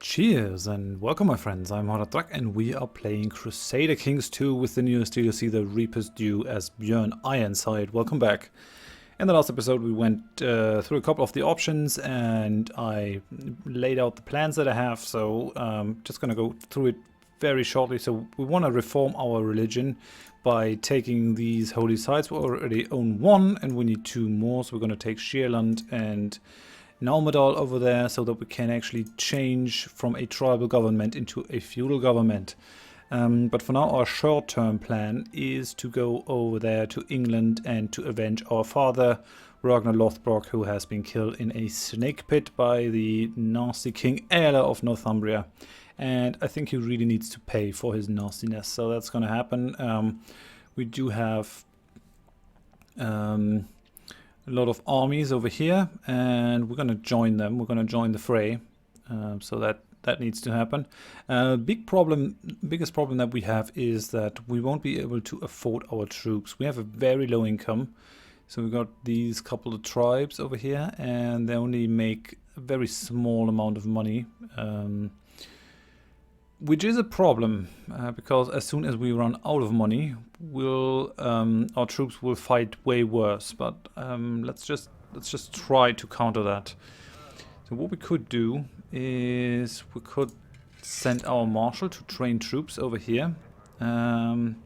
Cheers and welcome my friends, I'm Horath and we are playing Crusader Kings II with the newest DLC, the Reaper's Due as Björn Ironside. Welcome back. In the last episode we went through a couple of the options and I laid out the plans that I have, so just gonna go through it very shortly. So we want to reform our religion by taking these holy sites. We already own one and we need two more, so we're gonna take Sheerland and Nalmadal over there so that we can actually change from a tribal government into a feudal government. But for now our short-term plan is to go over there to England and to avenge our father Ragnar Lothbrok, who has been killed in a snake pit by the nasty King Aela of Northumbria. And I think he really needs to pay for his nastiness, so that's going to happen. We do have a lot of armies over here, and we're going to join them. We're going to join the fray, so that needs to happen. Biggest problem that we have is that we won't be able to afford our troops. We have a very low income, so we've got these couple of tribes over here, and they only make a very small amount of money, which is a problem, because as soon as we run out of money, our troops will fight way worse. But let's just try to counter that. So what we could do is we could send our marshal to train troops over here. You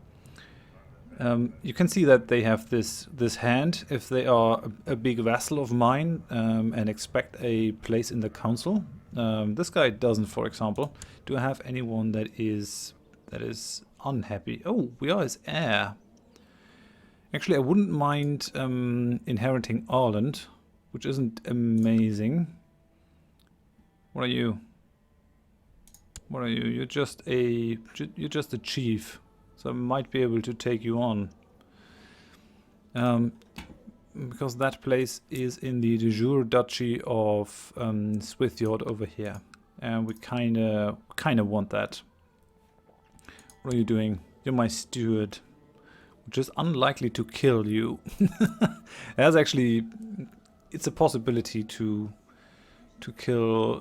can see that they have this hand if they are a big vassal of mine and expect a place in the council. This guy doesn't, for example. Do I have anyone that is unhappy? Oh, we are his heir. Actually, I wouldn't mind inheriting Ireland, which isn't amazing. What are you? What are you? You're just a chief, so I might be able to take you on. Because that place is in the de jure duchy of Swithyard over here, and we kind of want that. What are you doing? You're my steward, which is unlikely to kill you. There's actually, it's a possibility to kill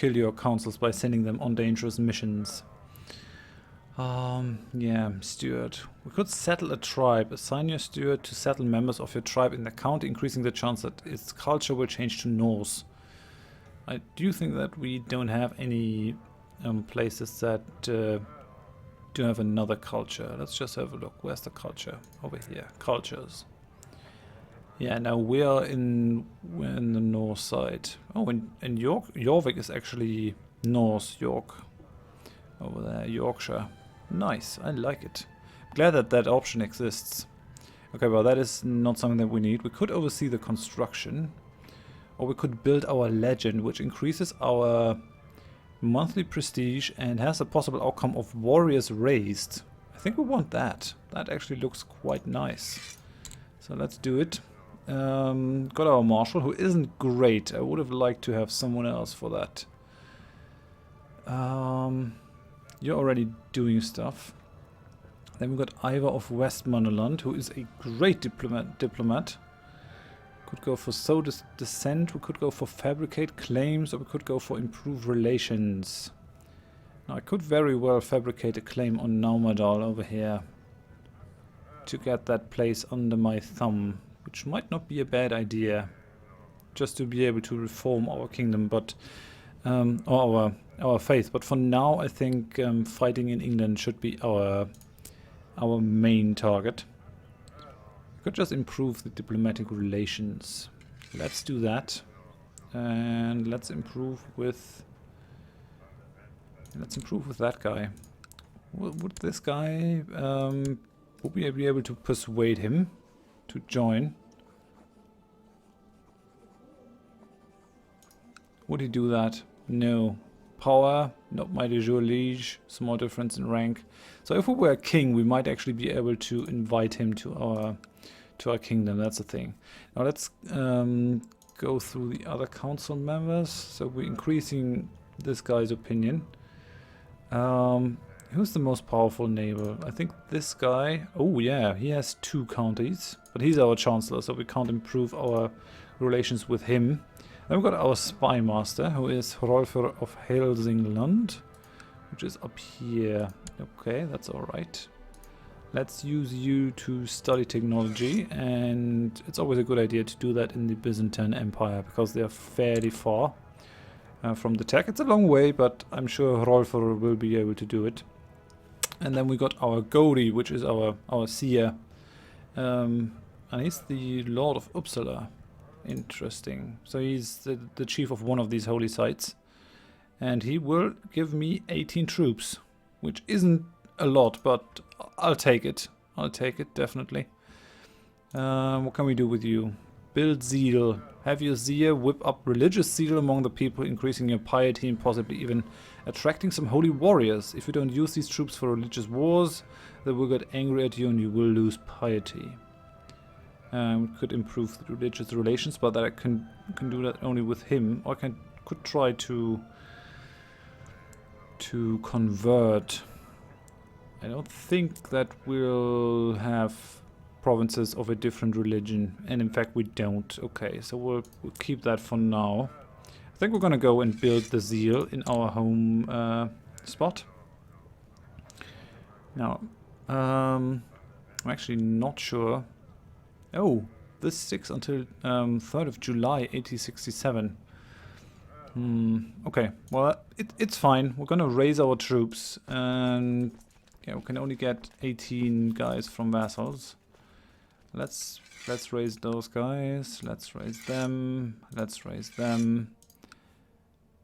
your councils by sending them on dangerous missions. Yeah, steward. We could settle a tribe. Assign your steward to settle members of your tribe in the county, increasing the chance that its culture will change to Norse. I do think that we don't have any places that do have another culture. Let's just have a look. Where's the culture? Over here. Cultures. Yeah, now we're in the north side. Oh, and Jorvik is actually Norse. York. Over there, Yorkshire. Nice, I like it. I'm glad that that option exists. Okay, well that is not something that we need. We could oversee the construction, or we could build our legend, which increases our monthly prestige and has a possible outcome of warriors raised. I think we want that. That actually looks quite nice. So let's do it. Got our marshal, who isn't great. I would have liked to have someone else for that. You're already doing stuff. Then we've got Ivar of Westmoreland, who is a great diplomat. Could go for sow dissent, we could go for fabricate claims, or we could go for improve relations. Now I could very well fabricate a claim on Nalmadal over here to get that place under my thumb, which might not be a bad idea, just to be able to reform our kingdom, but or our faith. But for now I think fighting in England should be our main target. We could just improve the diplomatic relations. Let's do that, and let's improve with that guy. Would this guy would we be able to persuade him to join? Would he do that? No. Power, not my de jure liege, small difference in rank. So if we were a king, we might actually be able to invite him to our kingdom. That's the thing. Now let's go through the other council members. So we're increasing this guy's opinion. Who's the most powerful neighbor? I think this guy. Oh yeah, he has 2 counties, but he's our chancellor, so we can't improve our relations with him. Then we've got our spy master, who is Horath of Helsingland, which is up here. Okay, that's alright. Let's use you to study technology, and it's always a good idea to do that in the Byzantine Empire, because they are fairly far from the tech. It's a long way, but I'm sure Rolfer will be able to do it. And then we got our Gori, which is our seer. And he's the Lord of Uppsala. Interesting. So he's the chief of one of these holy sites. And he will give me 18 troops, which isn't a lot, but I'll take it. I'll take it, definitely. What can we do with you? Build zeal. Have your seer whip up religious zeal among the people, increasing your piety and possibly even attracting some holy warriors. If you don't use these troops for religious wars, they will get angry at you and you will lose piety. We could improve the religious relations, but that I can do that only with him. Or I could try to convert. I don't think that we'll have provinces of a different religion, and in fact we don't. Okay, so we'll keep that for now. I think we're gonna go and build the zeal in our home spot. Now, I'm actually not sure. Oh, this sticks until 3rd of July 1867. Okay, well, it's fine. We're gonna raise our troops, and yeah, we can only get 18 guys from vassals. Let's raise those guys. Let's raise them. Let's raise them.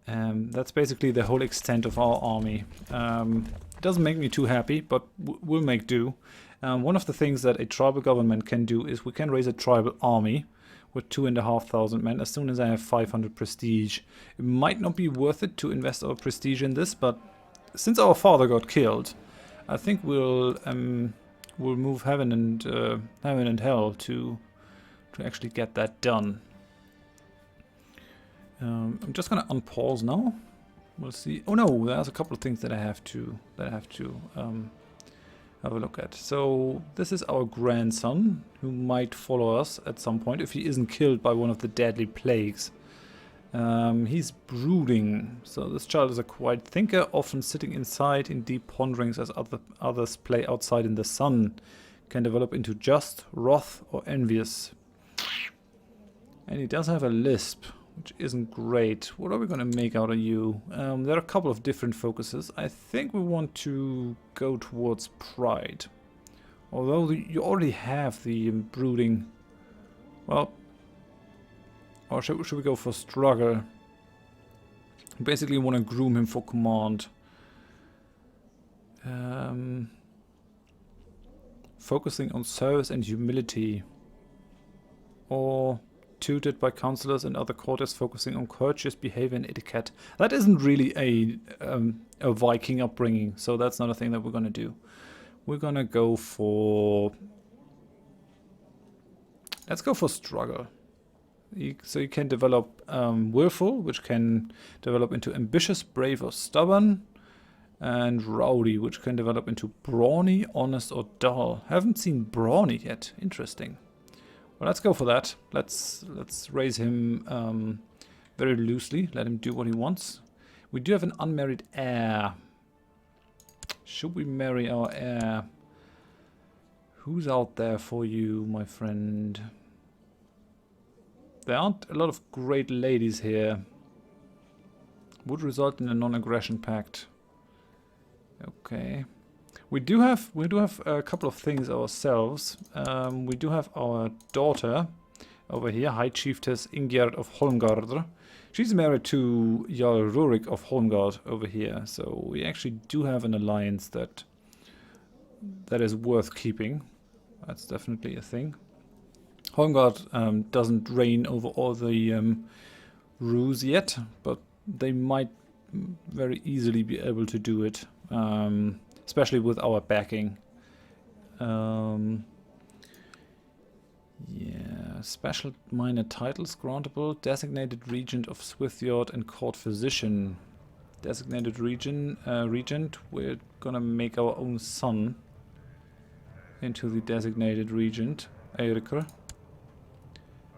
That's basically the whole extent of our army. It doesn't make me too happy, but we'll make do. One of the things that a tribal government can do is we can raise a tribal army with 2,500 men as soon as I have 500 prestige. It might not be worth it to invest our prestige in this, but since our father got killed, I think we'll move heaven and hell to actually get that done. I'm just gonna unpause now. We'll see. Oh no, there's a couple of things that I have to have a look at. So this is our grandson, who might follow us at some point if he isn't killed by one of the deadly plagues. He's brooding, so this child is a quiet thinker, often sitting inside in deep ponderings as others play outside in the sun. Can develop into just, wrath, or envious. And he does have a lisp, which isn't great. What are we going to make out of you? There are a couple of different focuses. I think we want to go towards pride. Although you already have the brooding. Well, or should we go for struggle? Basically want to groom him for command. Focusing on service and humility. Or tutored by counselors and other courtiers, focusing on courteous behavior and etiquette. That isn't really a Viking upbringing, so that's not a thing that we're going to do. We're going to go for... Let's go for struggle. So you can develop willful, which can develop into ambitious, brave, or stubborn. And rowdy, which can develop into brawny, honest, or dull. Haven't seen brawny yet. Interesting. Well, let's go for that. Let's raise him very loosely. Let him do what he wants. We do have an unmarried heir. Should we marry our heir? Who's out there for you, my friend? There aren't a lot of great ladies here. Would result in a non-aggression pact. Okay. We do have a couple of things ourselves. We do have our daughter over here, High Chiefess Ingjerd of Holmgard. She's married to Jarl Rurik of Holmgard over here, so we actually do have an alliance that is worth keeping. That's definitely a thing. Holmgard doesn't reign over all the Rus yet, but they might very easily be able to do it. Especially with our backing. Yeah, special minor titles grantable. Designated Regent of Swithyard and Court Physician. Designated Regent. We're gonna make our own son into the designated Regent, Eirikr.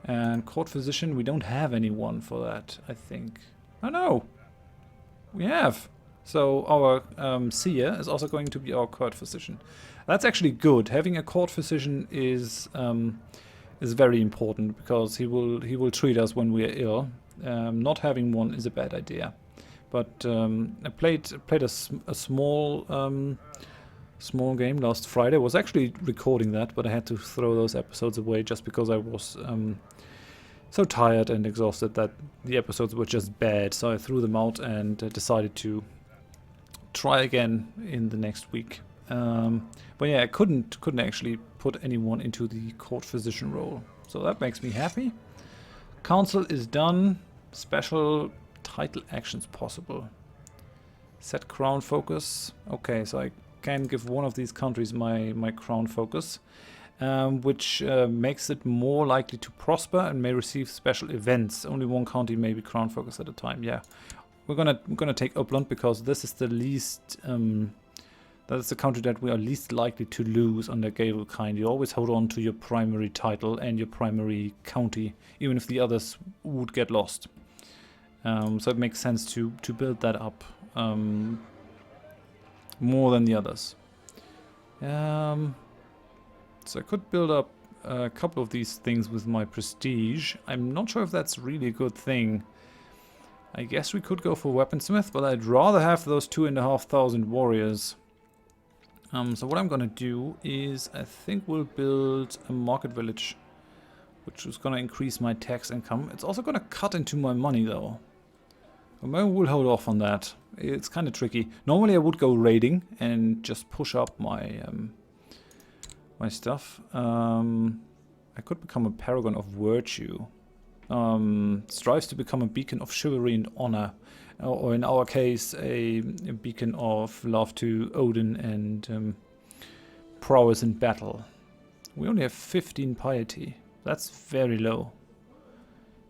And court physician, we don't have anyone for that, I think. Oh no! We have! So our seer is also going to be our court physician. That's actually good. Having a court physician is very important because he will treat us when we are ill. Not having one is a bad idea. But I played a small game last Friday. I was actually recording that, but I had to throw those episodes away just because I was so tired and exhausted that the episodes were just bad. So I threw them out and decided to try again in the next week. But yeah, I couldn't actually put anyone into the court physician role. So that makes me happy. Council is done. Special title actions possible. Set crown focus. Okay, so I can give one of these countries my crown focus, which makes it more likely to prosper and may receive special events. Only one county may be crown focus at a time. Yeah, we're gonna take Uppland because this is the least. That is the country that we are least likely to lose under Gavelkind. You always hold on to your primary title and your primary county, even if the others would get lost. So it makes sense to build that up more than the others. So I could build up a couple of these things with my prestige. I'm not sure if that's really a good thing. I guess we could go for weaponsmith, but I'd rather have those 2,500 warriors. So what I'm gonna do is I think we'll build a market village, which is gonna increase my tax income. It's also gonna cut into my money though. Maybe we'll hold off on that. It's kind of tricky. Normally I would go raiding and just push up my my stuff. I could become a paragon of virtue. Strives to become a beacon of chivalry and honor. Or in our case, a beacon of love to Odin and prowess in battle. We only have 15 piety. That's very low.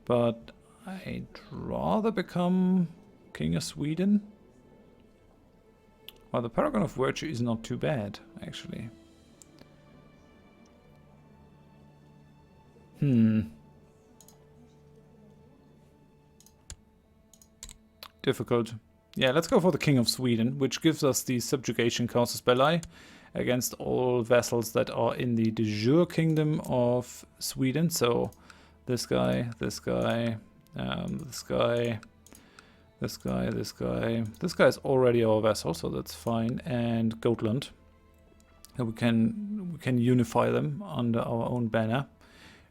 But I'd rather become King of Sweden. Well, the Paragon of Virtue is not too bad, actually. Difficult. Yeah, let's go for the King of Sweden, which gives us the subjugation casus belli against all vassals that are in the de jure kingdom of Sweden. So this guy, this guy, this guy, this guy, this guy. This guy is already our vassal, so that's fine. And Gotland. So we can unify them under our own banner.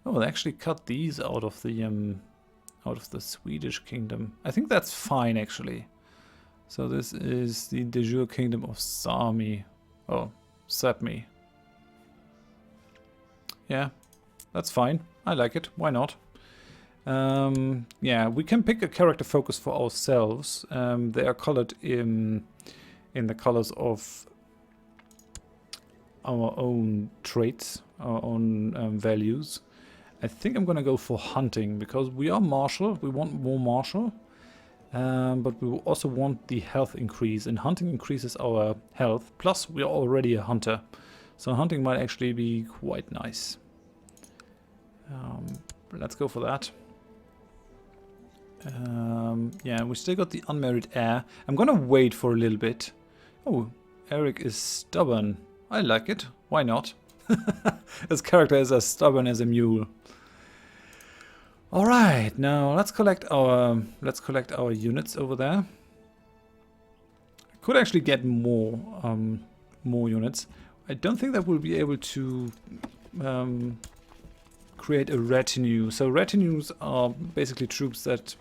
Oh, they actually cut these out of the Swedish kingdom. I think that's fine actually. So this is the de jure kingdom of Sami. Oh, Sapmi. Yeah, that's fine. I like it. Why not? Yeah, we can pick a character focus for ourselves. They are colored in the colors of our own traits, our own values. I think I'm gonna go for hunting because we are martial. We want more martial, but we also want the health increase. And hunting increases our health. Plus, we are already a hunter, so hunting might actually be quite nice. Let's go for that. Yeah, we still got the unmarried heir. I'm gonna wait for a little bit. Oh, Eric is stubborn. I like it. Why not? His character is as stubborn as a mule. All right, now let's collect our units over there. I could actually get more units. I don't think that we'll be able to create a retinue. So retinues are basically troops that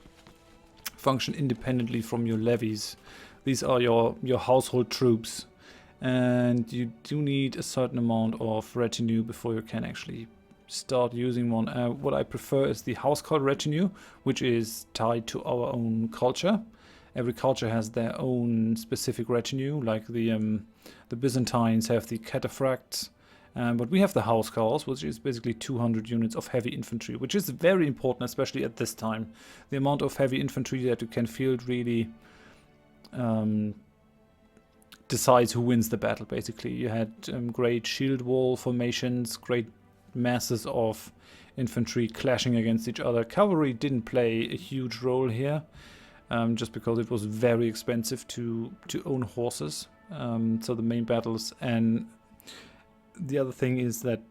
function independently from your levies. These are your household troops, and you do need a certain amount of retinue before you can actually start using one. What I prefer is the household retinue, which is tied to our own culture. Every culture has their own specific retinue, like the Byzantines have the cataphracts, but we have the housecarls, which is basically 200 units of heavy infantry, which is very important, especially at this time. The amount of heavy infantry that you can field really decides who wins the battle, basically. You had great shield wall formations, great masses of infantry clashing against each other. Cavalry didn't play a huge role here, just because it was very expensive to own horses. So the main battles, and the other thing is that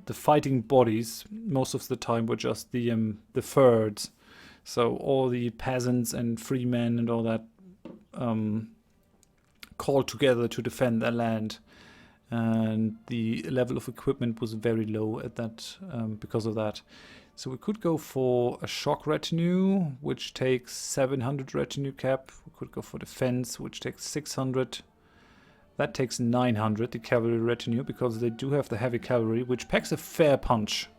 the fighting bodies most of the time were just the fyrds. So all the peasants and free men and all that called together to defend their land. And the level of equipment was very low at that because of that. So we could go for a shock retinue, which takes 700 retinue cap. We could go for defense, which takes 600. That takes 900, the cavalry retinue, because they do have the heavy cavalry, which packs a fair punch.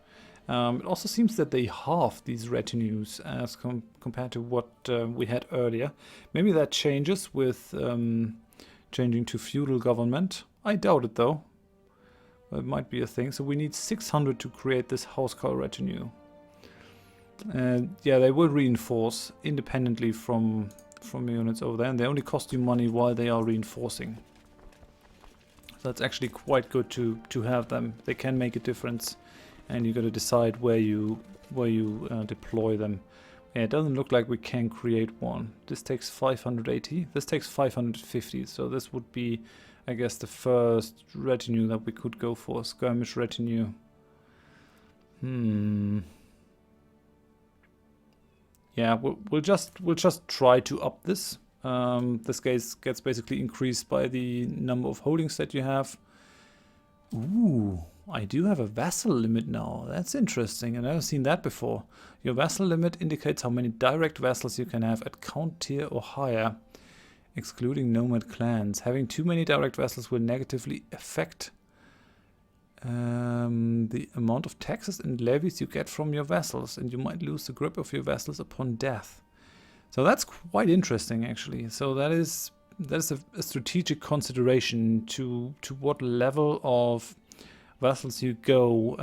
It also seems that they halve these retinues as compared to what we had earlier. Maybe that changes with changing to feudal government. I doubt it though. It might be a thing. So we need 600 to create this housecarl retinue. And yeah, they will reinforce independently from units over there, and they only cost you money while they are reinforcing. So that's actually quite good to have them. They can make a difference, and you got to decide where you deploy them. Yeah, it doesn't look like we can create one. This takes 580. This takes 550. So this would be, I guess, the first retinue that we could go for. Skirmish retinue. Yeah, we'll just try to up this. This gets basically increased by the number of holdings that you have. Ooh, I do have a vassal limit now. That's interesting. I've never seen that before. Your vassal limit indicates how many direct vassals you can have at count tier or higher, excluding nomad clans. Having too many direct vassals will negatively affect the amount of taxes and levies you get from your vassals, and you might lose the grip of your vassals upon death. So that's quite interesting, actually. So that is a strategic consideration to what level of vassals you go,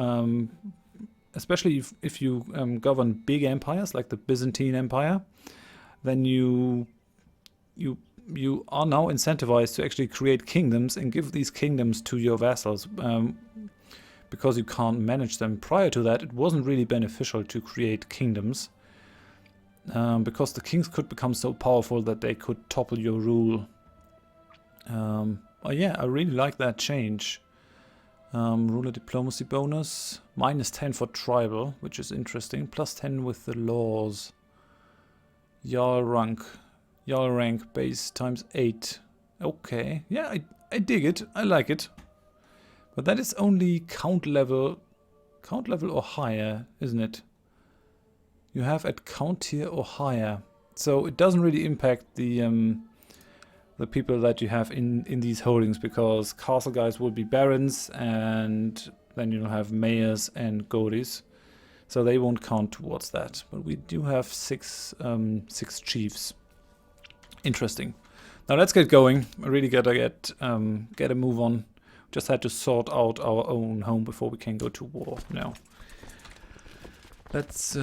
especially if you govern big empires like the Byzantine Empire. Then you are now incentivized to actually create kingdoms and give these kingdoms to your vassals, because you can't manage them. Prior to that, it wasn't really beneficial to create kingdoms, because the kings could become so powerful that they could topple your rule. Oh yeah, I really like that change. Ruler diplomacy bonus, -10 for tribal, which is interesting, +10 with the laws. Jarl rank base ×8. Okay, yeah, I dig it, I like it. But that is only count level or higher, isn't it? You have at count tier or higher. So it doesn't really impact the people that you have in these holdings, because castle guys will be barons, and then you'll have mayors and goadies. So they won't count towards that. But we do have six chiefs. Interesting. Now let's get going. I really gotta get a move on. Just had to sort out our own home before we can go to war now. Let's do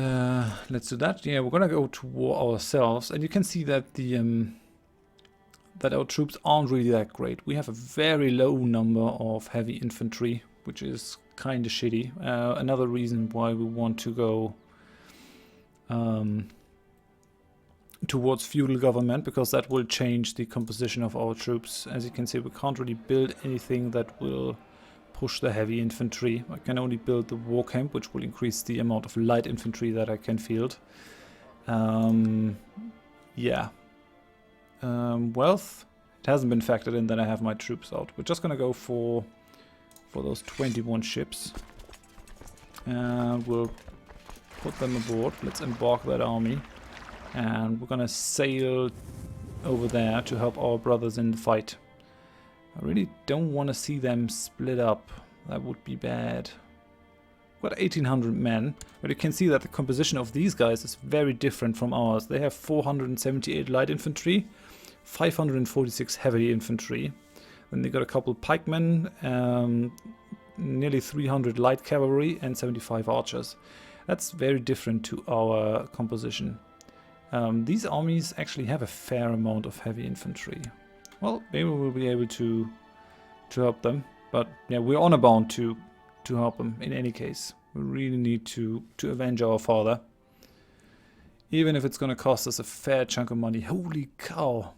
that. Yeah, we're gonna go to war ourselves, and you can see that that our troops aren't really that great. We have a very low number of heavy infantry, which is kind of shitty. Another reason why we want to go towards feudal government, because that will change the composition of our troops. As you can see, we can't really build anything that will push the heavy infantry. I can only build the war camp, which will increase the amount of light infantry that I can field. Yeah. Wealth, it hasn't been factored in that I have my troops out. We're just gonna go for those 21 ships, and we'll put them aboard. Let's embark that army, and we're gonna sail over there to help our brothers in the fight. I really don't want to see them split up. That would be bad. We've got 1800 men, but you can see that the composition of these guys is very different from ours. They have 478 light infantry, 546 heavy infantry. Then they got a couple pikemen, nearly 300 light cavalry, and 75 archers. That's very different to our composition. These armies actually have a fair amount of heavy infantry. Well, maybe we'll be able to help them, but yeah, we're honor bound to help them in any case. We really need to avenge our father. Even if it's going to cost us a fair chunk of money. Holy cow.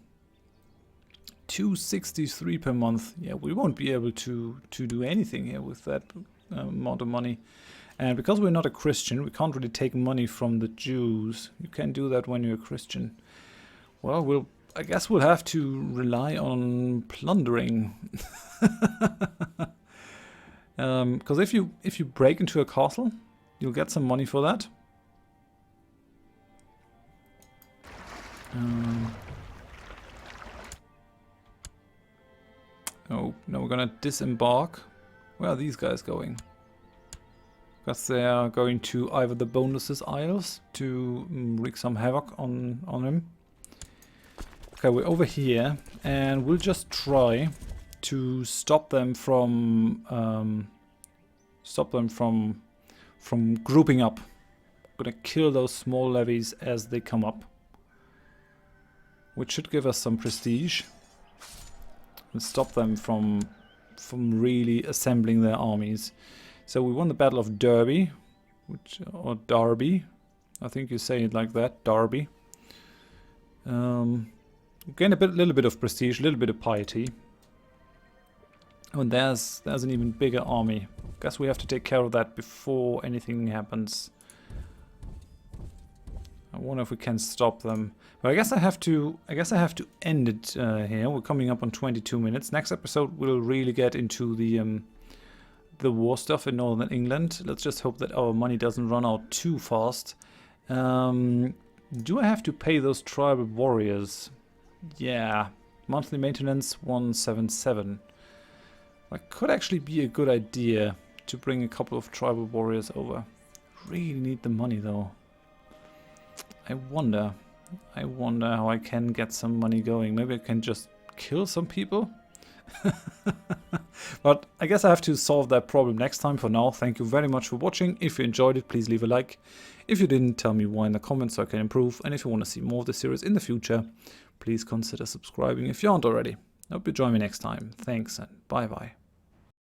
263 per month. Yeah, we won't be able to do anything here with that amount of money. And because we're not a Christian, we can't really take money from the Jews. You can do that when you're a Christian. Well, I guess we'll have to rely on plundering. Because if you break into a castle, you'll get some money for that. Oh, no, we're gonna disembark. Where are these guys going? Because they are going to either the Bonuses Isles to wreak some havoc on him. Okay, we're over here, and we'll just try to stop them from grouping up. I'm gonna kill those small levies as they come up, which should give us some prestige and stop them from really assembling their armies. So we won the Battle of Derby, or Derby, I think you say it like that, Derby. Gain a little bit of prestige, a little bit of piety. Oh, and there's an even bigger army. Guess we have to take care of that before anything happens. I wonder if we can stop them. But I guess I have to end it here. We're coming up on 22 minutes. Next episode we'll really get into the war stuff in Northern England. Let's just hope that our money doesn't run out too fast. Do I have to pay those tribal warriors? Yeah. Monthly maintenance 177. That could actually be a good idea to bring a couple of tribal warriors over. Really need the money though. I wonder how I can get some money going. Maybe I can just kill some people? But I guess I have to solve that problem next time. For now, thank you very much for watching. If you enjoyed it, please leave a like. If you didn't, tell me why in the comments so I can improve. And if you want to see more of the series in the future, please consider subscribing if you aren't already. I hope you join me next time. Thanks and bye bye.